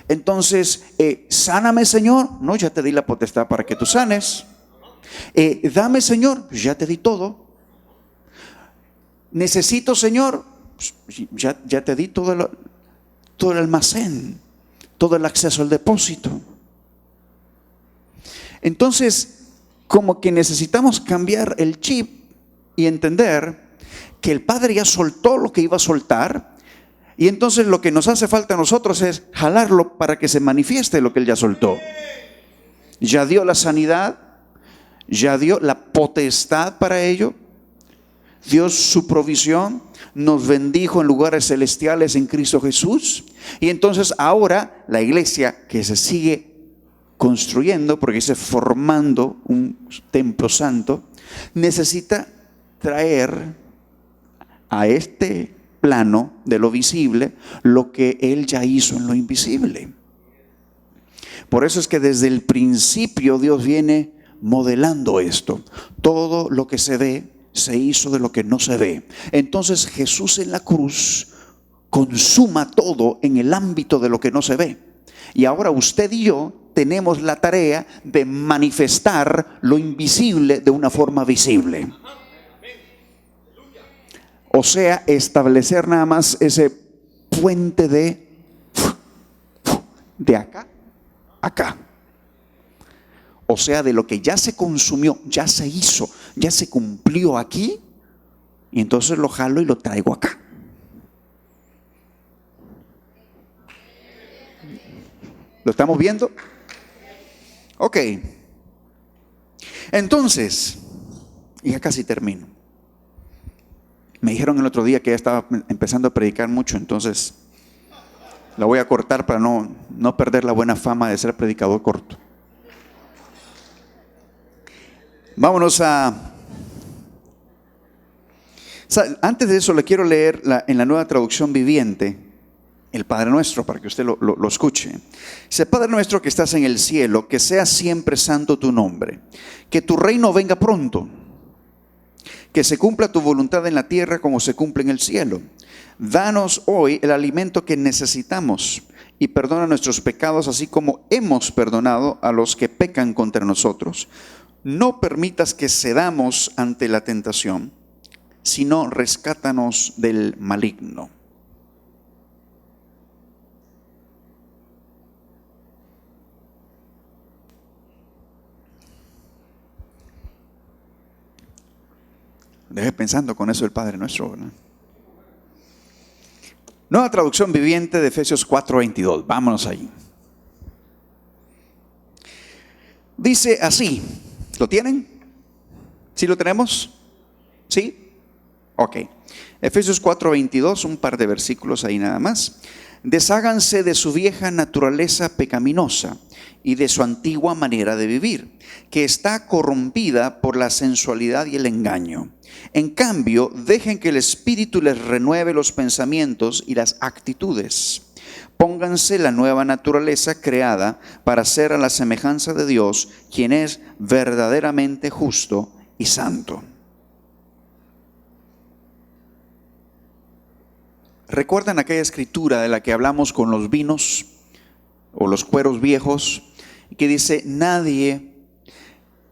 Entonces, sáname, Señor. No, ya te di la potestad para que tú sanes. Dame, Señor. Pues ya te di todo. Necesito, Señor. Pues ya te di todo el almacén, todo el acceso al depósito. Entonces, como que necesitamos cambiar el chip y entender que el Padre ya soltó lo que iba a soltar, y entonces lo que nos hace falta a nosotros es jalarlo para que se manifieste lo que Él ya soltó. Ya dio la sanidad, ya dio la potestad para ello, dio su provisión, nos bendijo en lugares celestiales en Cristo Jesús, y entonces ahora la iglesia que se sigue construyendo, porque dice formando un templo santo, necesita traer a este plano de lo visible lo que Él ya hizo en lo invisible. Por eso es que desde el principio Dios viene modelando esto. Todo lo que se ve se hizo de lo que no se ve. Entonces Jesús en la cruz consuma todo en el ámbito de lo que no se ve. Y ahora usted y yo tenemos la tarea de manifestar lo invisible de una forma visible. O sea, establecer nada más ese puente de acá a acá. O sea, de lo que ya se consumió, ya se hizo, ya se cumplió aquí, y entonces lo jalo y lo traigo acá. ¿Lo estamos viendo? Ok. Entonces, y ya casi termino. Me dijeron el otro día que ya estaba empezando a predicar mucho, entonces la voy a cortar para no perder la buena fama de ser predicador corto. Vámonos antes de eso le quiero leer en la Nueva Traducción Viviente el Padre Nuestro, para que usted lo escuche. Dice: Padre nuestro que estás en el cielo, que sea siempre santo tu nombre, que tu reino venga pronto, que se cumpla tu voluntad en la tierra como se cumple en el cielo. Danos hoy el alimento que necesitamos y perdona nuestros pecados, así como hemos perdonado a los que pecan contra nosotros. No permitas que cedamos ante la tentación, sino rescátanos del maligno. Deje pensando con eso el Padre Nuestro, ¿verdad? Nueva Traducción Viviente de Efesios 4:22. Vámonos ahí. Dice así. ¿Lo tienen? ¿Sí lo tenemos? ¿Sí? Ok. Efesios 4:22, un par de versículos ahí nada más. Desháganse de su vieja naturaleza pecaminosa y de su antigua manera de vivir, que está corrompida por la sensualidad y el engaño. En cambio, dejen que el Espíritu les renueve los pensamientos y las actitudes. Pónganse la nueva naturaleza creada para ser a la semejanza de Dios, quien es verdaderamente justo y santo. ¿Recuerdan aquella escritura de la que hablamos con los vinos o los cueros viejos? Que dice: nadie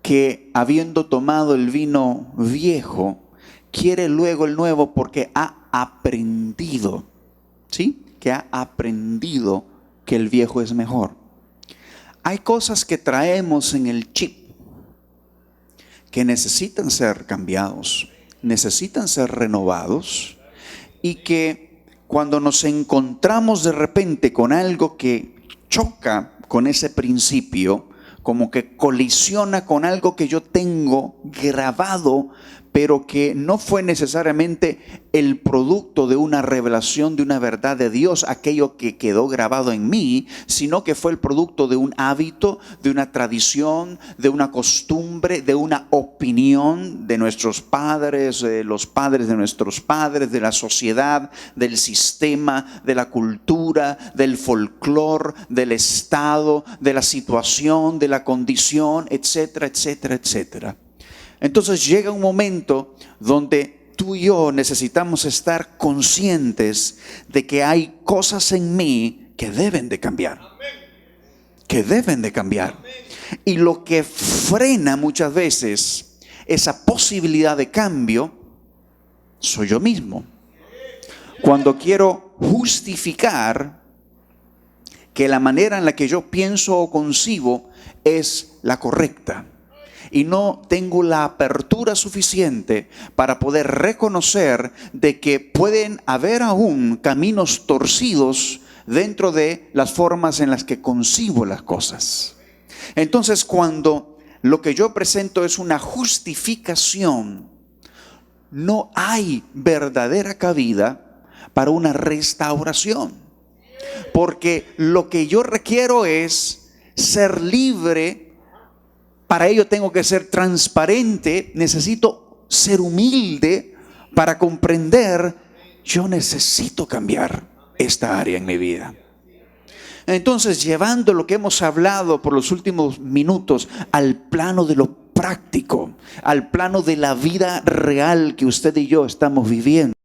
que habiendo tomado el vino viejo quiere luego el nuevo, porque ha aprendido, ¿sí? Que ha aprendido que el viejo es mejor. Hay cosas que traemos en el chip que necesitan ser cambiados, necesitan ser renovados, y que cuando nos encontramos de repente con algo que choca con ese principio, como que colisiona con algo que yo tengo grabado, pero que no fue necesariamente el producto de una revelación de una verdad de Dios, aquello que quedó grabado en mí, sino que fue el producto de un hábito, de una tradición, de una costumbre, de una opinión de nuestros padres, de los padres de nuestros padres, de la sociedad, del sistema, de la cultura, del folclore, del estado, de la situación, de la condición, etcétera, etcétera, etcétera. Entonces llega un momento donde tú y yo necesitamos estar conscientes de que hay cosas en mí que deben de cambiar. Que deben de cambiar. Y lo que frena muchas veces esa posibilidad de cambio soy yo mismo. Cuando quiero justificar que la manera en la que yo pienso o concibo es la correcta. Y no tengo la apertura suficiente para poder reconocer de que pueden haber aún caminos torcidos dentro de las formas en las que concibo las cosas. Entonces, cuando lo que yo presento es una justificación, no hay verdadera cabida para una restauración. Porque lo que yo requiero es ser libre. Para ello tengo que ser transparente, necesito ser humilde para comprender, yo necesito cambiar esta área en mi vida. Entonces, llevando lo que hemos hablado por los últimos minutos al plano de lo práctico, al plano de la vida real que usted y yo estamos viviendo,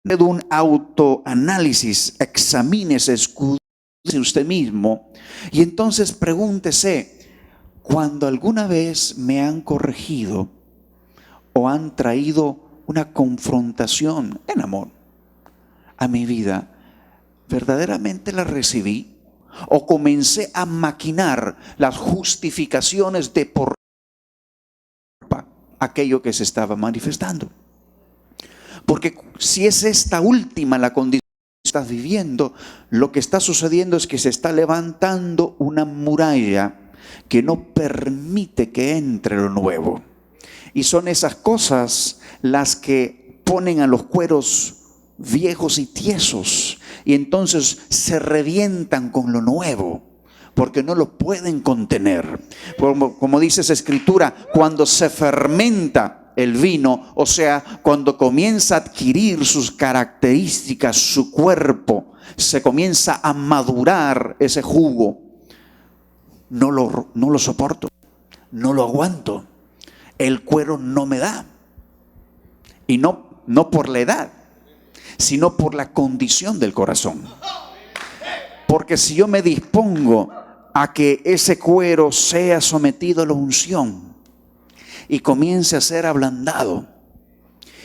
de un autoanálisis, examínese, escudriñe usted mismo y entonces pregúntese, cuando alguna vez me han corregido o han traído una confrontación en amor a mi vida, ¿verdaderamente la recibí? ¿O comencé a maquinar las justificaciones de por aquello que se estaba manifestando? Porque si es esta última la condición que estás viviendo, lo que está sucediendo es que se está levantando una muralla que no permite que entre lo nuevo. Y son esas cosas las que ponen a los cueros viejos y tiesos y entonces se revientan con lo nuevo porque no lo pueden contener. Como dice esa escritura, cuando se fermenta el vino, o sea, cuando comienza a adquirir sus características, su cuerpo, se comienza a madurar ese jugo, no lo soporto, no lo aguanto, el cuero no me da. Y no por la edad, sino por la condición del corazón. Porque si yo me dispongo a que ese cuero sea sometido a la unción y comience a ser ablandado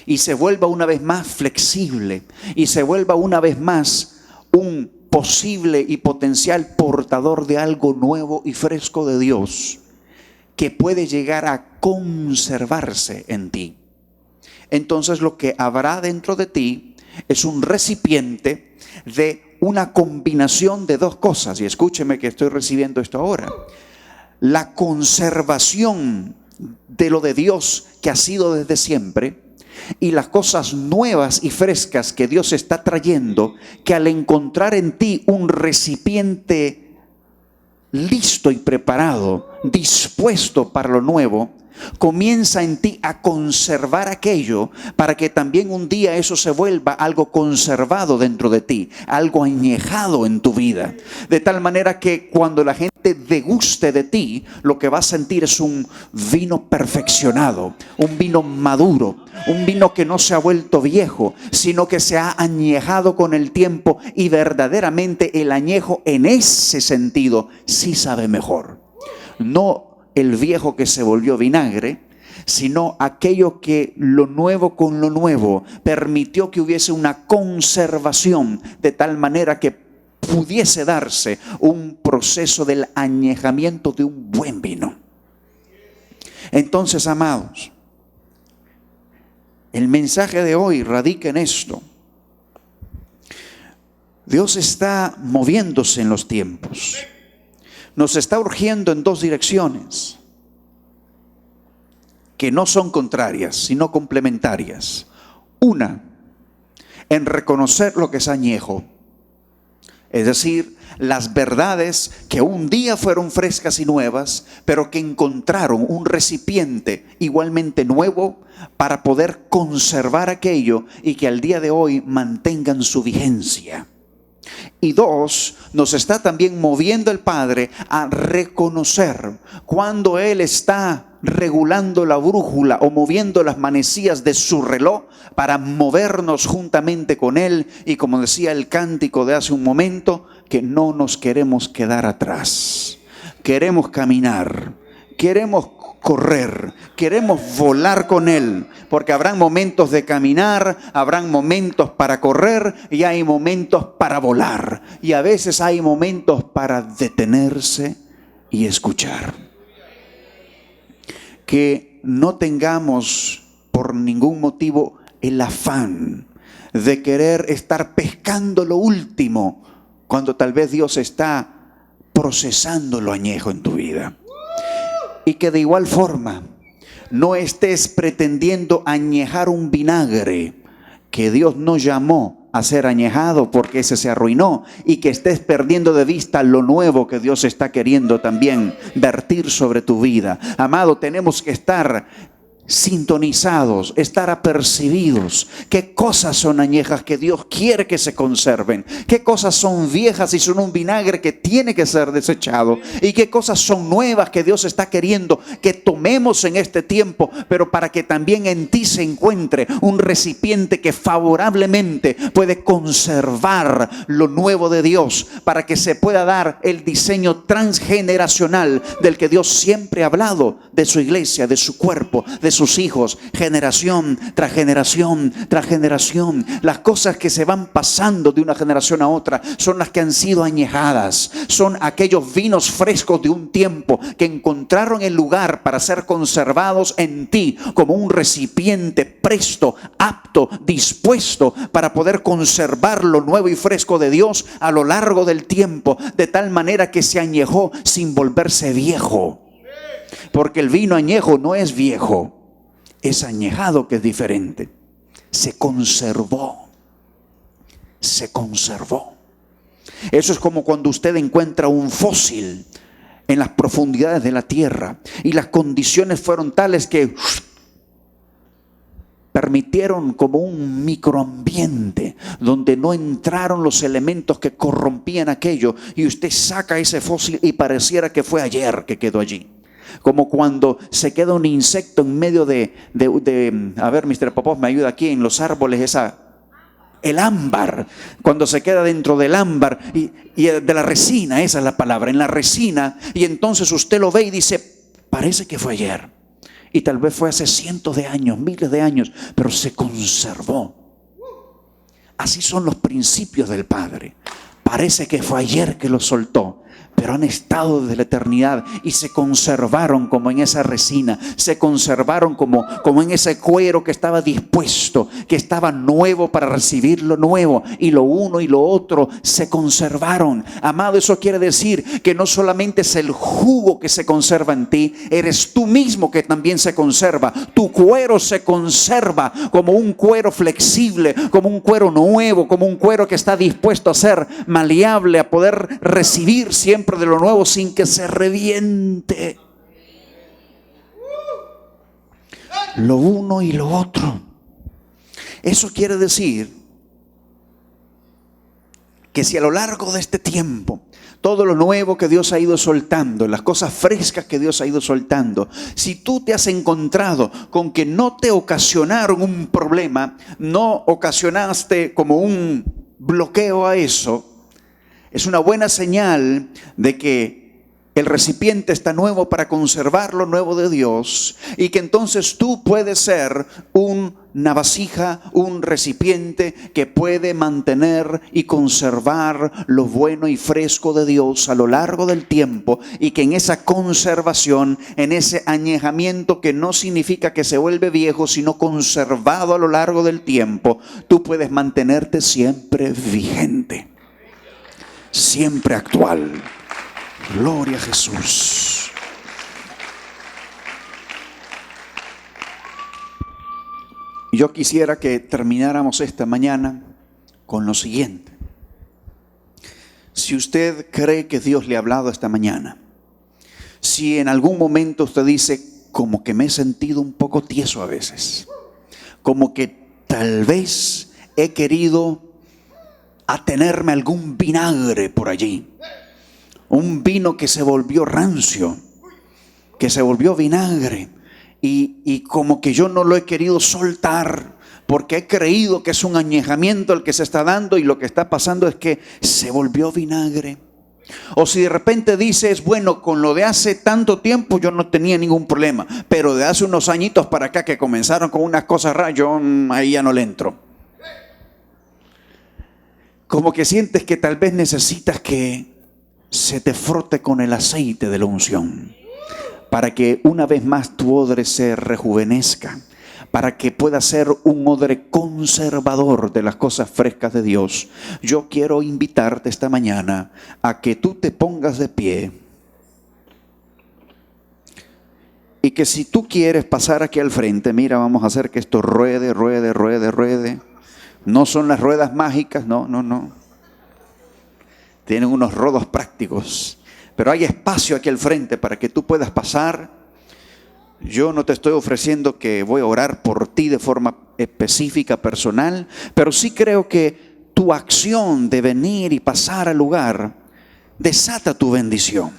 y se vuelva una vez más flexible y se vuelva una vez más un posible y potencial portador de algo nuevo y fresco de Dios que puede llegar a conservarse en ti, entonces lo que habrá dentro de ti es un recipiente de una combinación de dos cosas. Y escúcheme que estoy recibiendo esto ahora. La conservación de lo de Dios que ha sido desde siempre y las cosas nuevas y frescas que Dios está trayendo, que al encontrar en ti un recipiente listo y preparado, dispuesto para lo nuevo, comienza en ti a conservar aquello para que también un día eso se vuelva algo conservado dentro de ti, algo añejado en tu vida, de tal manera que cuando la gente deguste de ti, lo que va a sentir es un vino perfeccionado, un vino maduro, un vino que no se ha vuelto viejo, sino que se ha añejado con el tiempo, y verdaderamente el añejo en ese sentido sí sabe mejor. No el viejo que se volvió vinagre, sino aquello que lo nuevo con lo nuevo permitió que hubiese una conservación de tal manera que pudiese darse un proceso del añejamiento de un buen vino. Entonces, amados, el mensaje de hoy radica en esto. Dios está moviéndose en los tiempos. Nos está urgiendo en dos direcciones. que no son contrarias, sino complementarias. Una, en reconocer lo que es añejo. Es decir, las verdades que un día fueron frescas y nuevas, pero que encontraron un recipiente igualmente nuevo para poder conservar aquello y que al día de hoy mantengan su vigencia. Y dos, nos está también moviendo el Padre a reconocer cuando Él está regulando la brújula o moviendo las manecillas de su reloj para movernos juntamente con Él. Y como decía el cántico de hace un momento, que no nos queremos quedar atrás. Queremos caminar, queremos correr, queremos volar con Él, porque habrán momentos de caminar, habrán momentos para correr y hay momentos para volar. Y a veces hay momentos para detenerse y escuchar. Que no tengamos por ningún motivo el afán de querer estar pescando lo último, cuando tal vez Dios está procesando lo añejo en tu vida. Y que de igual forma no estés pretendiendo añejar un vinagre que Dios no llamó a ser añejado, porque ese se arruinó, y que estés perdiendo de vista lo nuevo que Dios está queriendo también vertir sobre tu vida. Amado, tenemos que estar sintonizados, estar apercibidos. ¿Qué cosas son añejas que Dios quiere que se conserven? ¿Qué cosas son viejas y son un vinagre que tiene que ser desechado? ¿Y qué cosas son nuevas que Dios está queriendo que tomemos en este tiempo, pero para que también en ti se encuentre un recipiente que favorablemente puede conservar lo nuevo de Dios, para que se pueda dar el diseño transgeneracional del que Dios siempre ha hablado de su iglesia, de su cuerpo, de sus hijos, generación tras generación tras generación? Las cosas que se van pasando de una generación a otra son las que han sido añejadas, son aquellos vinos frescos de un tiempo que encontraron el lugar para ser conservados en ti como un recipiente presto, apto, dispuesto para poder conservar lo nuevo y fresco de Dios a lo largo del tiempo, de tal manera que se añejó sin volverse viejo. Porque el vino añejo no es viejo, es añejado, que es diferente. Se conservó. Se conservó. Eso es como cuando usted encuentra un fósil en las profundidades de la tierra y las condiciones fueron tales que permitieron como un microambiente donde no entraron los elementos que corrompían aquello, y usted saca ese fósil y pareciera que fue ayer que quedó allí. Como cuando se queda un insecto en medio a ver, Mr. Popov me ayuda aquí, en los árboles, el ámbar, cuando se queda dentro del ámbar y de la resina, esa es la palabra, en la resina, y entonces usted lo ve y dice, parece que fue ayer, y tal vez fue hace cientos de años, miles de años, pero se conservó. Así son los principios del Padre. Parece que fue ayer que los soltó, pero han estado desde la eternidad y se conservaron como en esa resina, se conservaron como en ese cuero que estaba dispuesto, que estaba nuevo para recibir lo nuevo, y lo uno y lo otro se conservaron. Amado, eso quiere decir que no solamente es el jugo que se conserva en ti, eres tú mismo que también se conserva. Tu cuero se conserva como un cuero flexible, como un cuero nuevo, como un cuero que está dispuesto a ser maleable, a poder recibir siempre de lo nuevo sin que se reviente. Lo uno y lo otro. Eso quiere decir que si a lo largo de este tiempo todo lo nuevo que Dios ha ido soltando, las cosas frescas que Dios ha ido soltando, si tú te has encontrado con que no te ocasionaron un problema, no ocasionaste como un bloqueo a eso, es una buena señal de que el recipiente está nuevo para conservar lo nuevo de Dios, y que entonces tú puedes ser una vasija, un recipiente que puede mantener y conservar lo bueno y fresco de Dios a lo largo del tiempo, y que en esa conservación, en ese añejamiento, que no significa que se vuelve viejo, sino conservado a lo largo del tiempo, tú puedes mantenerte siempre vigente, siempre actual. Gloria a Jesús. Yo quisiera que termináramos esta mañana con lo siguiente. Si usted cree que Dios le ha hablado esta mañana, si en algún momento usted dice, como que me he sentido un poco tieso a veces, como que tal vez he querido atenerme a algún vinagre por allí, un vino que se volvió rancio, que se volvió vinagre, y como que yo no lo he querido soltar, porque he creído que es un añejamiento el que se está dando y lo que está pasando es que se volvió vinagre. O si de repente dices, bueno, con lo de hace tanto tiempo yo no tenía ningún problema, pero de hace unos añitos para acá que comenzaron con unas cosas raras, yo ahí ya no le entro. Como que sientes que tal vez necesitas que se te frote con el aceite de la unción, para que una vez más tu odre se rejuvenezca, para que pueda ser un odre conservador de las cosas frescas de Dios. Yo quiero invitarte esta mañana a que tú te pongas de pie y que si tú quieres pasar aquí al frente, mira, vamos a hacer que esto ruede, ruede, ruede, ruede. No son las ruedas mágicas, no. Tienen unos rodos prácticos, pero hay espacio aquí al frente para que tú puedas pasar. Yo no te estoy ofreciendo que voy a orar por ti de forma específica, personal, pero sí creo que tu acción de venir y pasar al lugar desata tu bendición.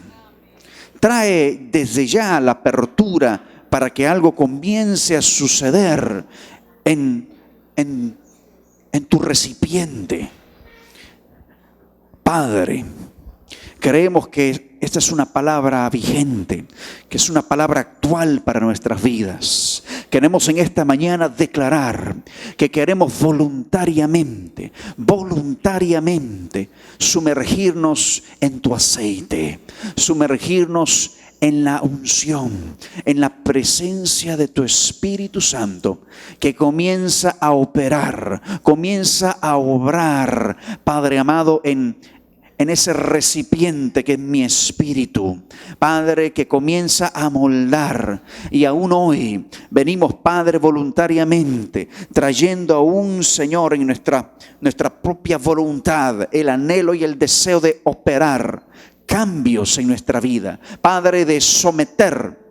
Trae desde ya la apertura para que algo comience a suceder en tu recipiente. Padre, creemos que esta es una palabra vigente, que es una palabra actual para nuestras vidas. Queremos en esta mañana declarar que queremos voluntariamente sumergirnos en tu aceite, sumergirnos en la unción, en la presencia de tu Espíritu Santo, que comienza a operar, comienza a obrar, Padre amado, en ese recipiente que es mi espíritu, Padre, que comienza a moldar. Y aún hoy venimos, Padre, voluntariamente, trayendo aún, Señor, en nuestra propia voluntad, el anhelo y el deseo de operar cambios en nuestra vida, Padre, de someter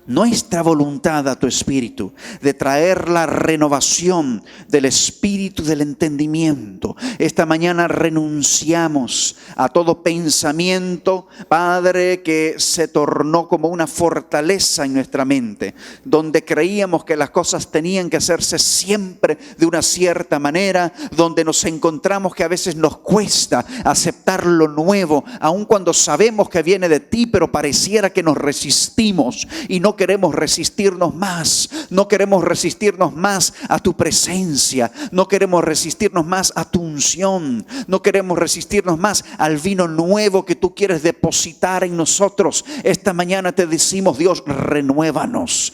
nuestra voluntad a tu Espíritu, de traer la renovación del espíritu del entendimiento. Esta mañana renunciamos a todo pensamiento, Padre, que se tornó como una fortaleza en nuestra mente, donde creíamos que las cosas tenían que hacerse siempre de una cierta manera, donde nos encontramos que a veces nos cuesta aceptar lo nuevo, aun cuando sabemos que viene de ti, pero pareciera que nos resistimos y no queremos resistirnos más, no queremos resistirnos más a tu presencia, no queremos resistirnos más a tu unción, no queremos resistirnos más al vino nuevo que tú quieres depositar en nosotros. Esta mañana te decimos, Dios, renuévanos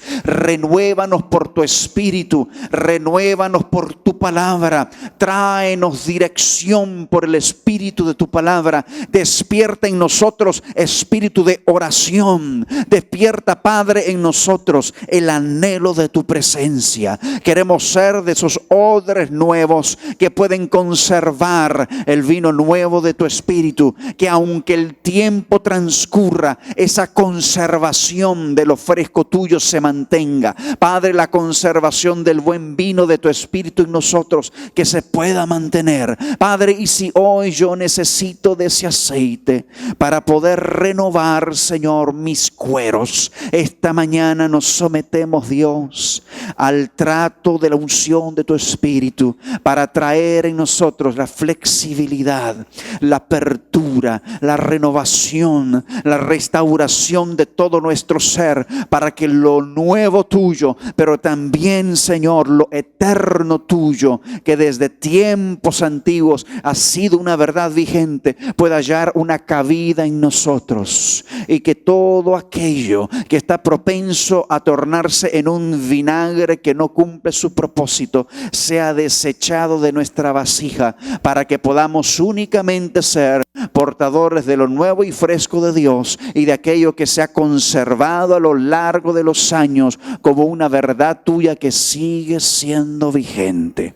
por tu Espíritu, renuévanos por tu palabra, tráenos dirección por el Espíritu de tu palabra, despierta en nosotros espíritu de oración, despierta, Padre, en nosotros el anhelo de tu presencia. Queremos ser de esos odres nuevos que pueden conservar el vino nuevo de tu Espíritu, que aunque el tiempo transcurra, esa conservación de lo fresco tuyo se mantenga. Padre, la conservación del buen vino de tu Espíritu en nosotros, que se pueda mantener. Padre, y si hoy yo necesito de ese aceite para poder renovar, Señor, mis cueros, esta mañana nos sometemos, Dios, al trato de la unción de tu Espíritu para traer en nosotros la flexibilidad, la apertura, la renovación, la restauración de todo nuestro ser, para que lo nuevo tuyo, pero también, Señor, lo eterno tuyo, que desde tiempos antiguos ha sido una verdad vigente, pueda hallar una cabida en nosotros, y que todo aquello que está propicio propenso a tornarse en un vinagre que no cumple su propósito, sea desechado de nuestra vasija para que podamos únicamente ser portadores de lo nuevo y fresco de Dios y de aquello que se ha conservado a lo largo de los años como una verdad tuya que sigue siendo vigente.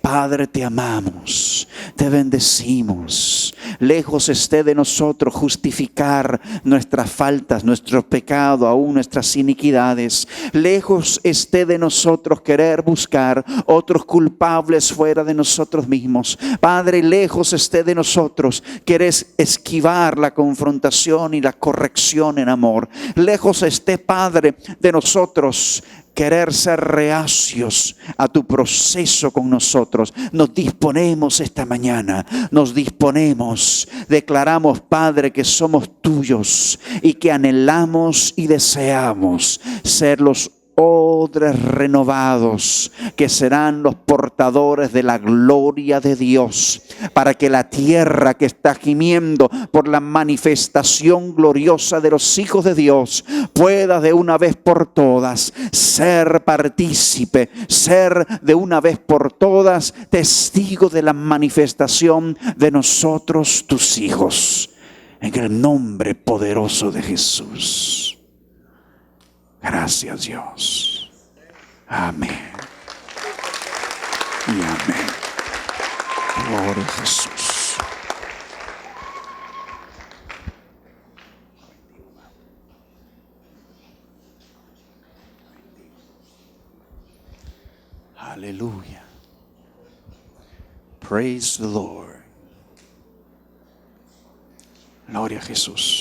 Padre, te amamos, te bendecimos. Lejos esté de nosotros justificar nuestras faltas, nuestros pecados, aún nuestras iniquidades. Lejos esté de nosotros querer buscar otros culpables fuera de nosotros mismos. Padre, lejos esté de nosotros querer esquivar la confrontación y la corrección en amor. Lejos esté, Padre, de nosotros querer ser reacios a tu proceso con nosotros. Nos disponemos esta mañana, nos disponemos, declaramos, Padre, que somos tuyos y que anhelamos y deseamos ser los odres renovados que serán los portadores de la gloria de Dios, para que la tierra que está gimiendo por la manifestación gloriosa de los hijos de Dios pueda de una vez por todas ser partícipe, ser de una vez por todas testigo de la manifestación de nosotros, tus hijos, en el nombre poderoso de Jesús. Gracias, Dios. Amén. Y amén. Gloria a Jesús. Aleluya. Praise the Lord. Gloria a Jesús.